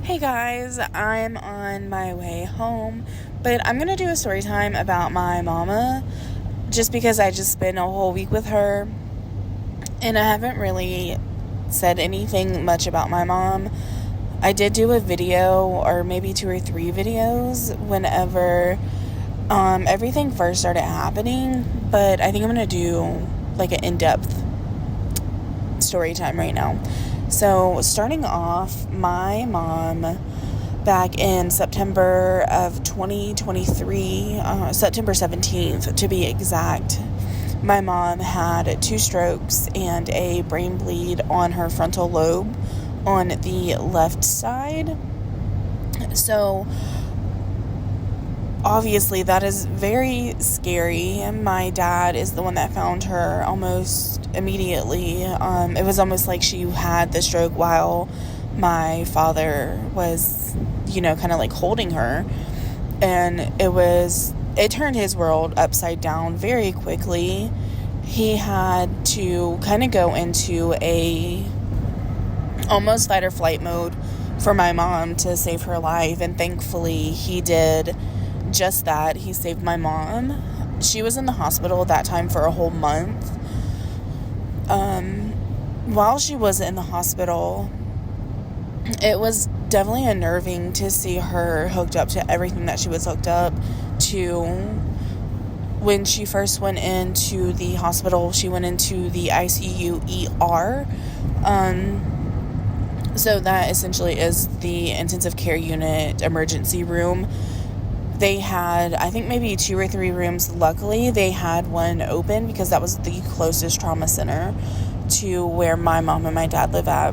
Hey guys, I'm on my way home, but I'm gonna do a story time about my mama just because I just spent a whole week with her and I haven't really said anything much about my mom. I did do a video or maybe 2 or 3 videos whenever everything first started happening, but I think I'm gonna do like an in-depth story time right now. So starting off, my mom back in September of 2023, September 17th to be exact, my mom had 2 strokes and a brain bleed on her frontal lobe on the left side. So obviously that is very scary. My dad is the one that found her almost immediately. It was almost like she had the stroke while my father was, kind of like holding her. And it turned his world upside down very quickly. He had to kind of go into a almost fight or flight mode for my mom to save her life. And thankfully he did just that. He saved my mom. She was in the hospital that time for a whole month. While she was in the hospital, it was definitely unnerving to see her hooked up to everything that she was hooked up to. When she first went into the hospital, she went into the ICU ER. So that essentially is the intensive care unit emergency room. They had, I think, maybe 2 or 3 rooms. Luckily, they had one open because that was the closest trauma center to where my mom and my dad live at.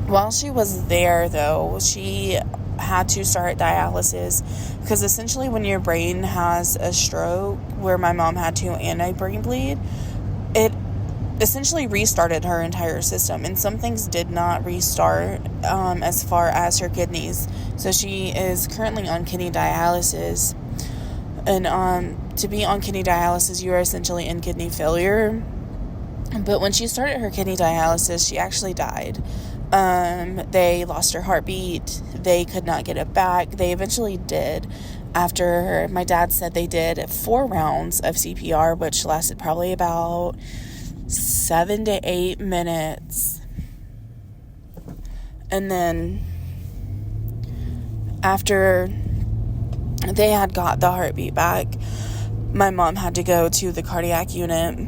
While she was there, though, she had to start dialysis because essentially when your brain has a stroke, where my mom had to, and a brain bleed, it essentially restarted her entire system, and some things did not restart as far as her kidneys. So she is currently on kidney dialysis, and to be on kidney dialysis, you are essentially in kidney failure. But when she started her kidney dialysis, she actually died. They lost her heartbeat. They could not get it back. They eventually did. After my dad said they did 4 rounds of CPR, which lasted probably about 7 to 8 minutes. And then after they had got the heartbeat back, my mom had to go to the cardiac unit,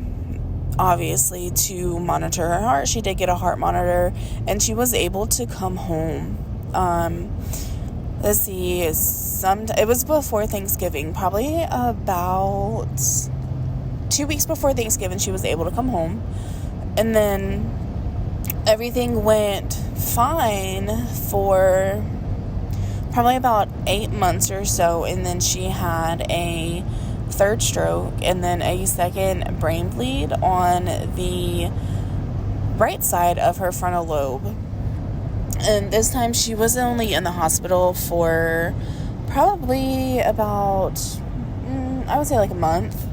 obviously, to monitor her heart. She did get a heart monitor, and she was able to come home. Let's see, it was before Thanksgiving, probably about 2 weeks before Thanksgiving, she was able to come home. And then everything went fine for probably about 8 months or so. And then she had a 3rd stroke and then a 2nd brain bleed on the right side of her frontal lobe. And this time she was only in the hospital for probably about, I would say like a month.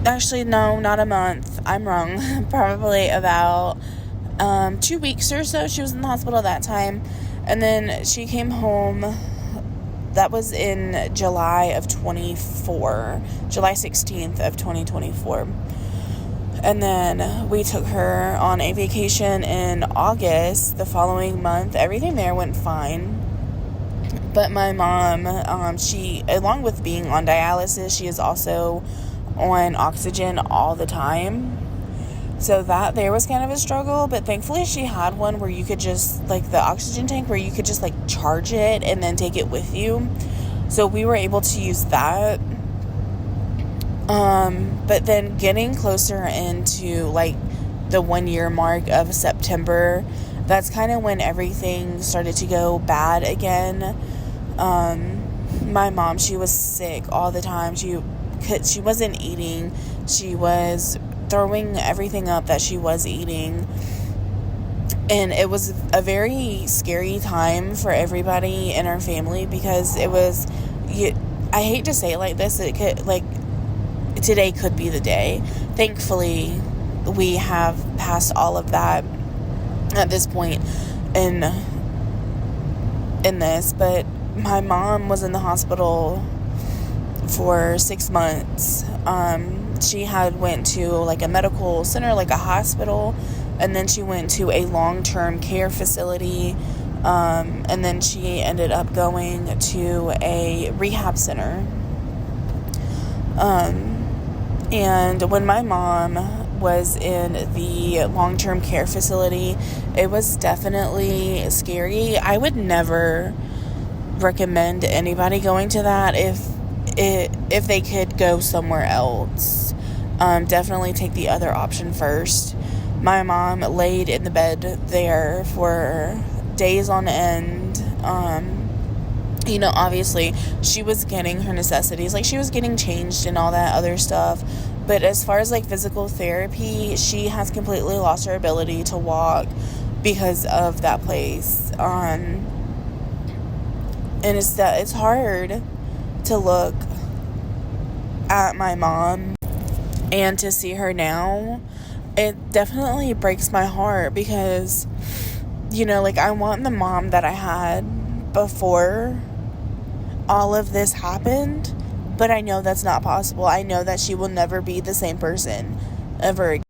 Actually, no, not a month. I'm wrong. Probably about 2 weeks or so. She was in the hospital that time. And then she came home. That was in July of 24. July 16th of 2024. And then we took her on a vacation in August the following month. Everything there went fine. But my mom, she, along with being on dialysis, she is also on oxygen all the time. So that there was kind of a struggle, but thankfully she had one where you could just, like the oxygen tank, where you could just like charge it and then take it with you. So we were able to use that. But then getting closer into like the 1-year mark of September, that's kind of when everything started to go bad again. My mom, she was sick all the time. She wasn't eating. She was throwing everything up that she was eating. And it was a very scary time for everybody in our family because it was, I hate to say it like this, it could, like, today could be the day. Thankfully, we have passed all of that. at this point in this, but my mom was in the hospital for 6 months. She had went to like a medical center, like a hospital, and then she went to a long-term care facility, and then she ended up going to a rehab center. And when my mom was in the long-term care facility, it was definitely scary. I would never recommend anybody going to that if they could go somewhere else. Definitely take the other option first. My mom laid in the bed there for days on end. Obviously she was getting her necessities, like she was getting changed and all that other stuff, but as far as like physical therapy, she has completely lost her ability to walk because of that place. And it's hard to look at my mom and to see her now. It definitely breaks my heart because, I want the mom that I had before all of this happened, but I know that's not possible. I know that she will never be the same person ever again.